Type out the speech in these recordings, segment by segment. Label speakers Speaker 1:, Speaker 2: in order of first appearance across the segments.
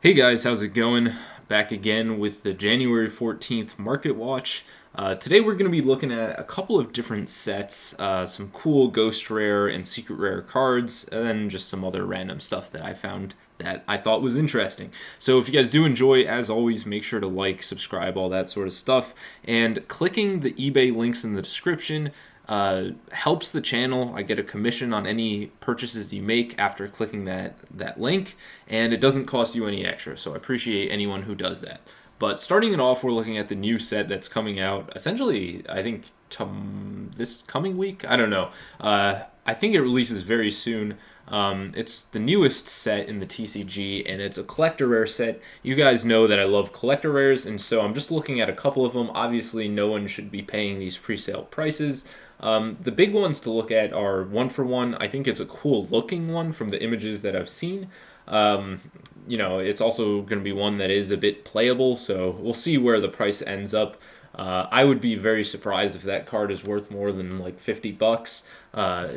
Speaker 1: Hey guys, how's it going? Back again with the January 14th Market Watch. Today we're going to be looking at a couple of different sets, some cool Ghost Rare and Secret Rare cards, and then just some other random stuff that I found that I thought was interesting. So if you guys do enjoy, as always, make sure to like, subscribe, all that sort of stuff. And clicking the eBay links in the description helps the channel. I get a commission on any purchases you make after clicking that link, and it doesn't cost you any extra. So I appreciate anyone who does that. But starting it off, we're looking at the new set that's coming out. Essentially, I think this coming week. I don't know. I think it releases very soon. It's the newest set in the TCG, and it's a collector rare set. You guys know that I love collector rares, and so I'm just looking at a couple of them. Obviously, no one should be paying these pre-sale prices. The big ones to look at are 1-for-1. I think it's a cool looking one from the images that I've seen. It's also going to be one that is a bit playable, so we'll see where the price ends up. I would be very surprised if that card is worth more than like $50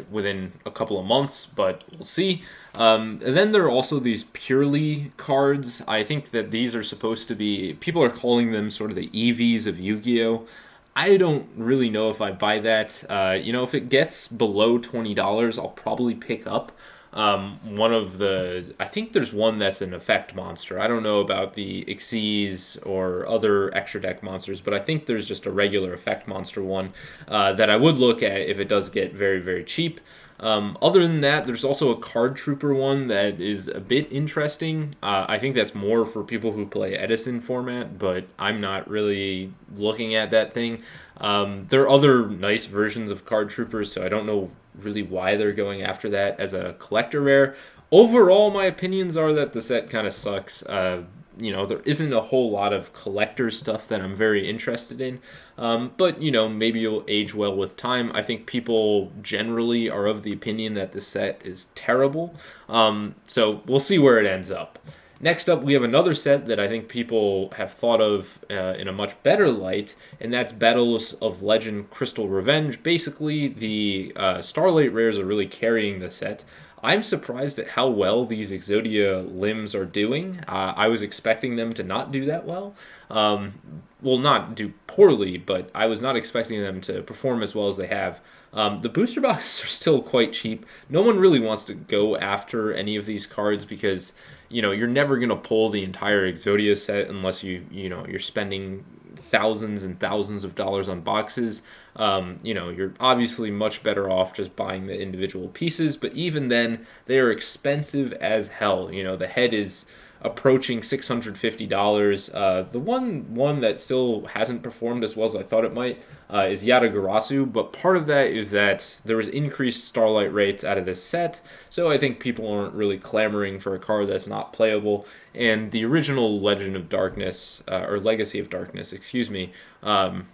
Speaker 1: within a couple of months, but we'll see. And then there are also these purely cards. I think that these are supposed to be, people are calling them sort of the EVs of Yu-Gi-Oh! I don't really know if I buy that. If it gets below $20, I'll probably pick up I think there's one that's an effect monster. I don't know about the Xyz or other extra deck monsters, but I think there's just a regular effect monster one that I would look at if it does get very, very cheap. Other than that, there's also a card trooper one that is a bit interesting. I think that's more for people who play Edison format, but I'm not really looking at that thing. There are other nice versions of card troopers, so I don't know really why they're going after that as a collector rare. Overall, my opinions are that the set kind of sucks. There isn't a whole lot of collector stuff that I'm very interested in. But maybe it'll age well with time. I think people generally are of the opinion that the set is terrible. So we'll see where it ends up. Next up, we have another set that I think people have thought of in a much better light, and that's Battles of Legend Crystal Revenge. Basically, the Starlight Rares are really carrying the set. I'm surprised at how well these Exodia limbs are doing. I was expecting them to not do that well. Not do poorly, but I was not expecting them to perform as well as they have. The booster boxes are still quite cheap. No one really wants to go after any of these cards because you're never going to pull the entire Exodia set unless you're spending thousands and thousands of dollars on boxes. You're obviously much better off just buying the individual pieces, but even then, they are expensive as hell. The head is approaching $650. The one that still hasn't performed as well as I thought it might is Yatagarasu, but part of that is that there was increased Starlight rates out of this set, so I think people aren't really clamoring for a card that's not playable. And the original Legend of Darkness, or Legacy of Darkness, excuse me,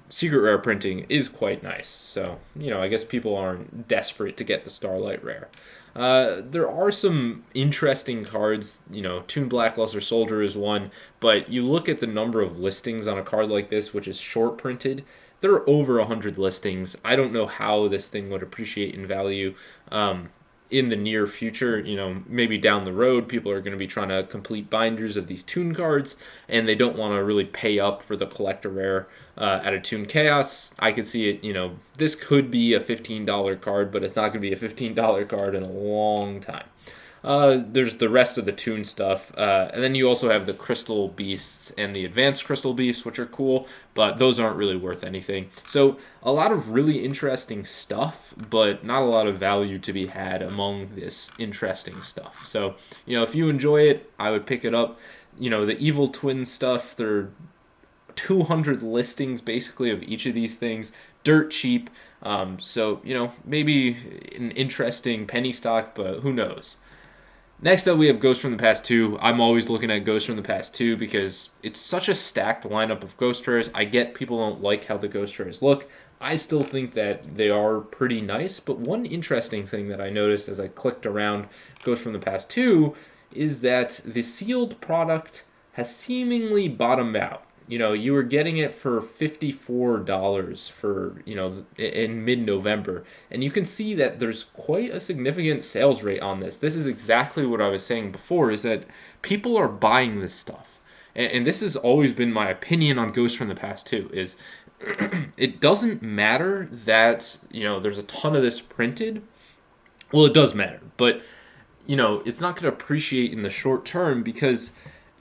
Speaker 1: Secret Rare printing is quite nice. So, I guess people aren't desperate to get the Starlight Rare. There are some interesting cards. Toon Blackluster Soldier is one, but you look at the number of listings on a card like this, which is short printed, there are over 100 listings. I don't know how this thing would appreciate in value in the near future. Maybe down the road, people are going to be trying to complete binders of these Toon cards, and they don't want to really pay up for the collector rare at a Toon Chaos. I could see it, this could be a $15 card, but it's not going to be a $15 card in a long time. There's the rest of the Toon stuff, and then you also have the Crystal Beasts and the Advanced Crystal Beasts, which are cool, but those aren't really worth anything. So a lot of really interesting stuff, but not a lot of value to be had among this interesting stuff. So, if you enjoy it, I would pick it up. The Evil Twin stuff, there are 200 listings basically of each of these things, dirt cheap. Maybe an interesting penny stock, but who knows. Next up, we have Ghost from the Past 2. I'm always looking at Ghost from the Past 2 because it's such a stacked lineup of Ghost Rares. I get people don't like how the Ghost Rares look. I still think that they are pretty nice, but one interesting thing that I noticed as I clicked around Ghost from the Past 2 is that the sealed product has seemingly bottomed out. you were getting it for $54 for, in mid-November. And you can see that there's quite a significant sales rate on this. This is exactly what I was saying before, is that people are buying this stuff. And this has always been my opinion on Ghosts from the Past too, is it doesn't matter that, there's a ton of this printed. Well, it does matter, but, it's not going to appreciate in the short term because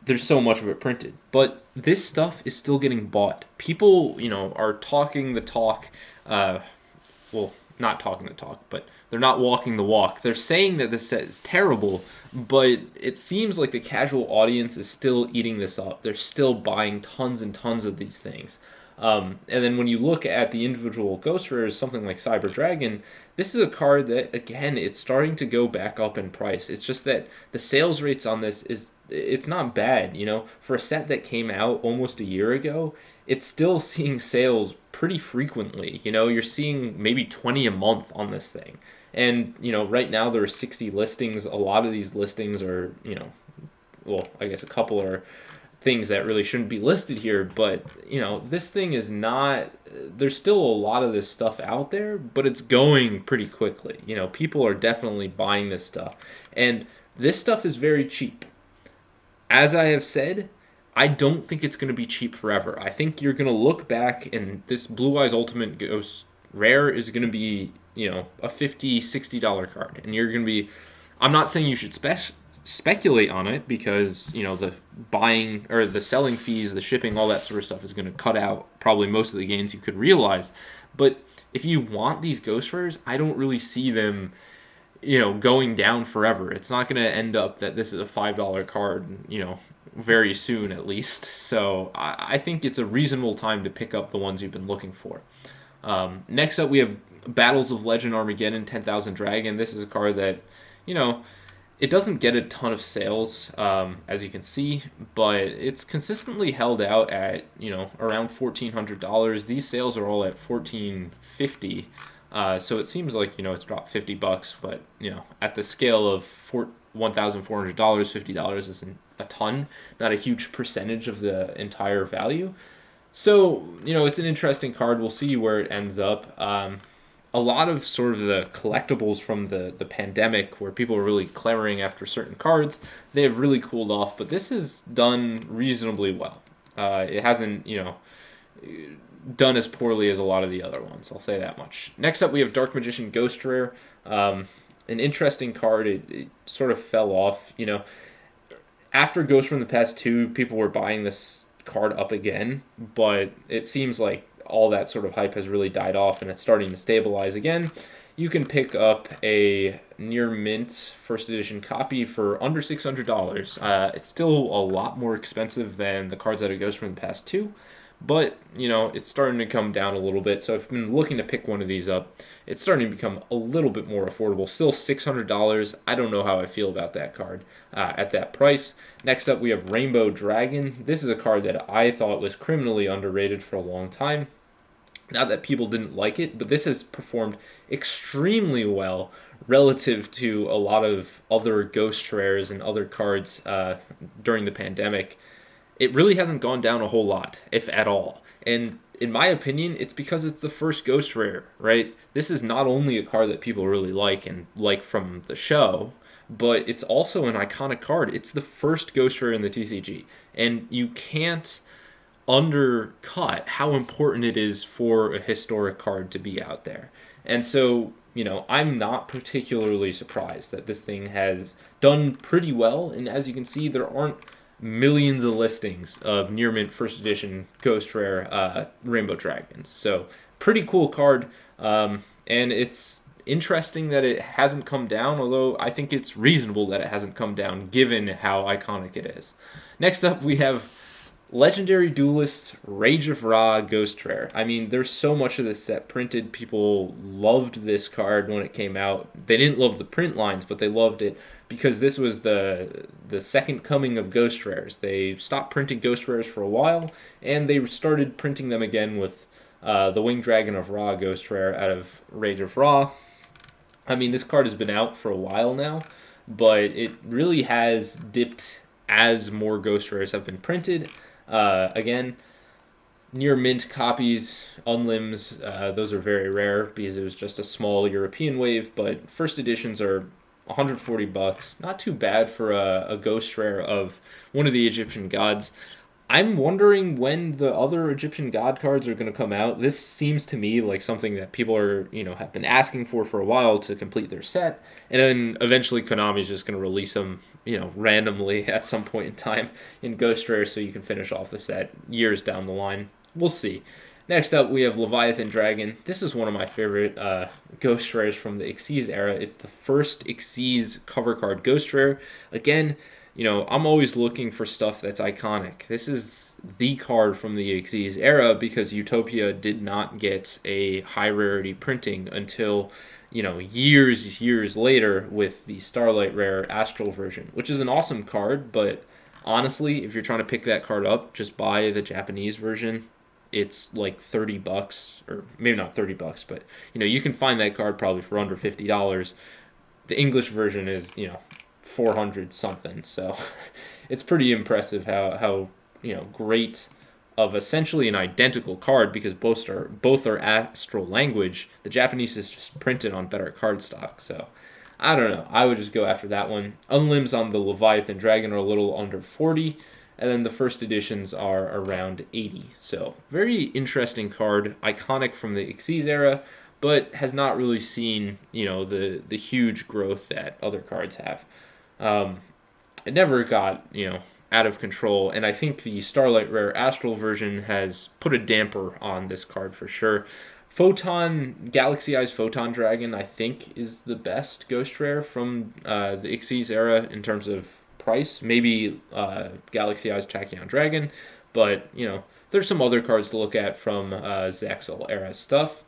Speaker 1: there's so much of it printed. But this stuff is still getting bought. People, are talking the talk. Well, not talking the talk, but they're not walking the walk. They're saying that this set is terrible, but it seems like the casual audience is still eating this up. They're still buying tons and tons of these things. And then when you look at the individual Ghost Rares, something like Cyber Dragon, this is a card that, again, it's starting to go back up in price. It's just that the sales rates on this it's not bad, For a set that came out almost a year ago, it's still seeing sales pretty frequently. You're seeing maybe 20 a month on this thing. And, right now there are 60 listings. A lot of these listings are, well, I guess a couple are things that really shouldn't be listed here, but this thing is not, there's still a lot of this stuff out there, but it's going pretty quickly. People are definitely buying this stuff, and this stuff is very cheap. As I have said, I don't think it's going to be cheap forever. I think you're going to look back, and this Blue Eyes Ultimate Ghost Rare is going to be, a $50, $60 card, and you're going to be, I'm not saying you should speculate on it, because the buying or the selling fees, the shipping, all that sort of stuff is going to cut out probably most of the gains you could realize. But if you want these Ghost Rares, I don't really see them going down forever. It's not going to end up that this is a $5 card very soon, at least. So I think it's a reasonable time to pick up the ones you've been looking for. Next up, we have Battles of Legend Armageddon 10,000 Dragon. This is a card that it doesn't get a ton of sales, as you can see, but it's consistently held out at, around $1,400. These sales are all at $1,450. So it seems like, it's dropped $50, but, at the scale of $1,400, $50 isn't a ton, not a huge percentage of the entire value. So, it's an interesting card. We'll see where it ends up. A lot of sort of the collectibles from the pandemic, where people were really clamoring after certain cards, they have really cooled off, but this has done reasonably well. It hasn't, done as poorly as a lot of the other ones, I'll say that much. Next up, we have Dark Magician Ghost Rare. An interesting card. It sort of fell off, After Ghost from the Past 2, people were buying this card up again, but it seems like all that sort of hype has really died off and it's starting to stabilize again. You can pick up a near mint first edition copy for under $600. It's still a lot more expensive than the cards that it goes from the Past 2, but it's starting to come down a little bit. So if you've been looking to pick one of these up, it's starting to become a little bit more affordable. Still $600. I don't know how I feel about that card at that price. Next up, we have Rainbow Dragon. This is a card that I thought was criminally underrated for a long time. Not that people didn't like it, but this has performed extremely well relative to a lot of other Ghost Rares and other cards during the pandemic. It really hasn't gone down a whole lot, if at all. And in my opinion, it's because it's the first Ghost Rare, right? This is not only a card that people really like and like from the show, but it's also an iconic card. It's the first Ghost Rare in the TCG, and you can't undercut how important it is for a historic card to be out there. And so, I'm not particularly surprised that this thing has done pretty well, and as you can see, there aren't millions of listings of near mint first edition Ghost Rare Rainbow Dragons. So pretty cool card, and it's interesting that it hasn't come down, although I think it's reasonable that it hasn't come down given how iconic it is. Next up, we have Legendary Duelists Rage of Ra Ghost Rare. I mean, there's so much of this set printed. People loved this card when it came out. They didn't love the print lines, but they loved it because this was the second coming of Ghost Rares. They stopped printing Ghost Rares for a while, and they started printing them again with the Winged Dragon of Ra Ghost Rare out of Rage of Ra. I mean, this card has been out for a while now, but it really has dipped as more Ghost Rares have been printed. Again, Near mint copies, unlims, those are very rare because it was just a small European wave, but first editions are 140 bucks. Not too bad for a ghost rare of one of the Egyptian gods. I'm wondering when the other Egyptian god cards are going to come out. This seems to me like something that people are, have been asking for a while to complete their set, and then eventually Konami is just going to release them, randomly at some point in time in Ghost Rare, so you can finish off the set years down the line. We'll see. Next up, we have Leviathan Dragon. This is one of my favorite Ghost Rares from the Xyz era. It's the first Xyz cover card Ghost Rare. Again, I'm always looking for stuff that's iconic. This is the card from the Xyz era because Utopia did not get a high rarity printing until, years later with the Starlight Rare Astral version, which is an awesome card, but honestly, if you're trying to pick that card up, just buy the Japanese version. It's like 30 bucks, or maybe not 30 bucks, but you can find that card probably for under $50. The English version is, 400 something. So it's pretty impressive how great of essentially an identical card, because both are astral language. The Japanese is just printed on better cardstock. So I don't know. I would just go after that one. Unlims on the Leviathan Dragon are a little under 40, and then the first editions are around 80. So very interesting card, iconic from the Xyz era, but has not really seen the huge growth that other cards have. It never got out of control, and I think the Starlight Rare Astral version has put a damper on this card for sure. Galaxy Eyes Photon Dragon, I think, is the best Ghost Rare from the Xyz era in terms of price. Maybe Galaxy Eyes Tachyon Dragon, but there's some other cards to look at from Zaxxel era stuff.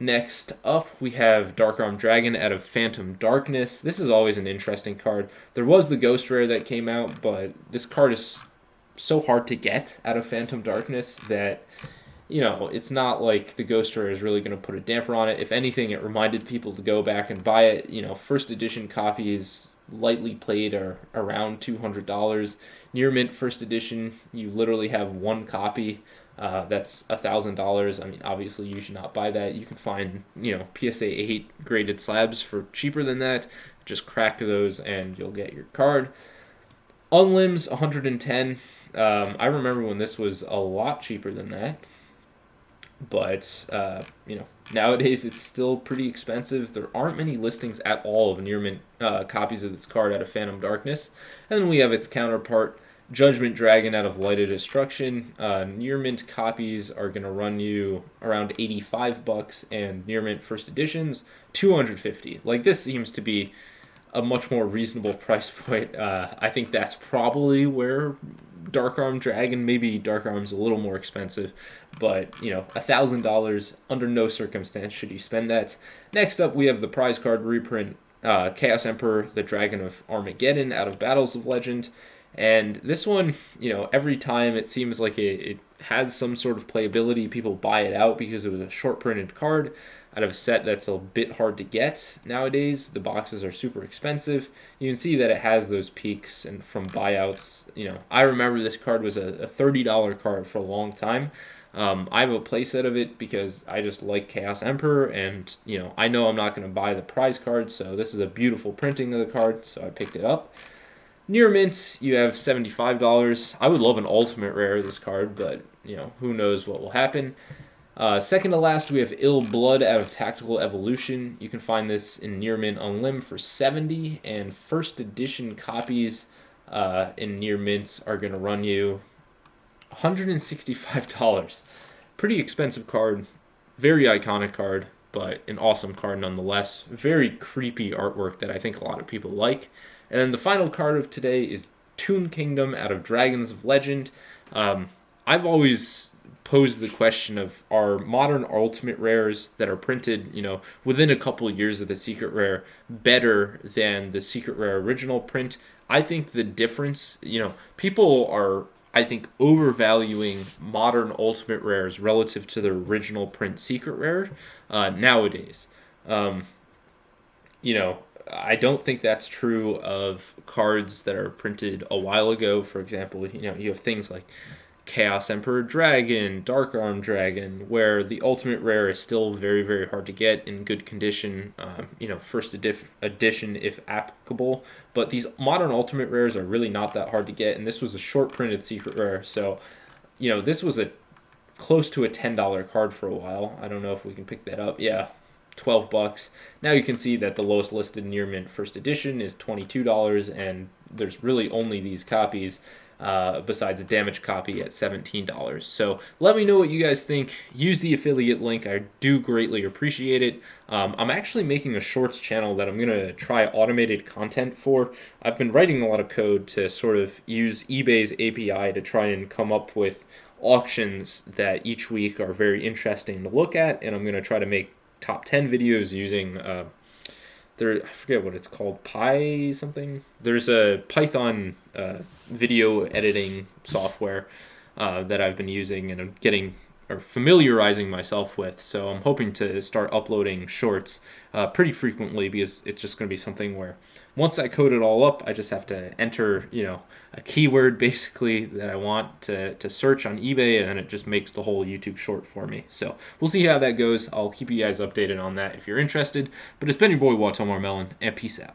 Speaker 1: Next up, we have Dark Arm Dragon out of Phantom Darkness. This is always an interesting card. There was the Ghost Rare that came out, but this card is so hard to get out of Phantom Darkness that, it's not like the Ghost Rare is really going to put a damper on it. If anything, it reminded people to go back and buy it. First edition copies, lightly played, are around $200. Near mint first edition, you literally have one copy. That's $1,000. I mean, obviously you should not buy that. You can find, PSA 8 graded slabs for cheaper than that. Just crack those and you'll get your card. Unlims, 110. I remember when this was a lot cheaper than that. But, nowadays it's still pretty expensive. There aren't many listings at all of near mint copies of this card out of Phantom Darkness. And then we have its counterpart, Judgment Dragon out of Light of Destruction. Near mint copies are going to run you around 85 bucks, and near mint first editions 250. Like, this seems to be a much more reasonable price point. I think that's probably where Dark Arm Dragon, maybe Dark Arm's a little more expensive, but $1,000 under no circumstance should you spend that. Next up, we have the prize card reprint, Chaos Emperor, the Dragon of Armageddon out of Battles of Legend. And this one, every time it seems like it has some sort of playability. People buy it out because it was a short printed card out of a set that's a bit hard to get nowadays. The boxes are super expensive. You can see that it has those peaks and from buyouts. I remember this card was a $30 card for a long time. I have a playset of it because I just like Chaos Emperor, and I know I'm not going to buy the prize card, so this is a beautiful printing of the card, so I picked it up. Near mint, you have $75. I would love an ultimate rare of this card, but who knows what will happen. Second to last, we have Ill Blood out of Tactical Evolution. You can find this in near mint unlim for $70, and first edition copies in near mint are going to run you $165. Pretty expensive card, very iconic card, but an awesome card nonetheless. Very creepy artwork that I think a lot of people like. And then the final card of today is Toon Kingdom out of Dragons of Legend. I've always posed the question of, are modern ultimate rares that are printed, within a couple of years of the secret rare better than the secret rare original print? I think the difference, people are, I think, overvaluing modern ultimate rares relative to the original print secret rare nowadays. I don't think that's true of cards that are printed a while ago. For example, you have things like Chaos Emperor Dragon, Dark Arm Dragon, where the ultimate rare is still very, very hard to get in good condition, first edition if applicable. But these modern ultimate rares are really not that hard to get, and this was a short printed secret rare, so, this was a close to a $10 card for a while. I don't know if we can pick that up. Yeah, $12. Now you can see that the lowest listed near mint first edition is $22, and there's really only these copies. Besides a damaged copy at $17. So let me know what you guys think. Use the affiliate link. I do greatly appreciate it. I'm actually making a shorts channel that I'm going to try automated content for. I've been writing a lot of code to sort of use eBay's API to try and come up with auctions that each week are very interesting to look at, and I'm going to try to make top 10 videos using I forget what it's called, Pi something. There's a Python video editing software that I've been using and I'm getting or familiarizing myself with. So I'm hoping to start uploading shorts pretty frequently, because it's just going to be something where once I code it all up, I just have to enter, a keyword basically that I want to search on eBay, and then it just makes the whole YouTube short for me. So we'll see how that goes. I'll keep you guys updated on that if you're interested. But it's been your boy Watomarmelon, and peace out.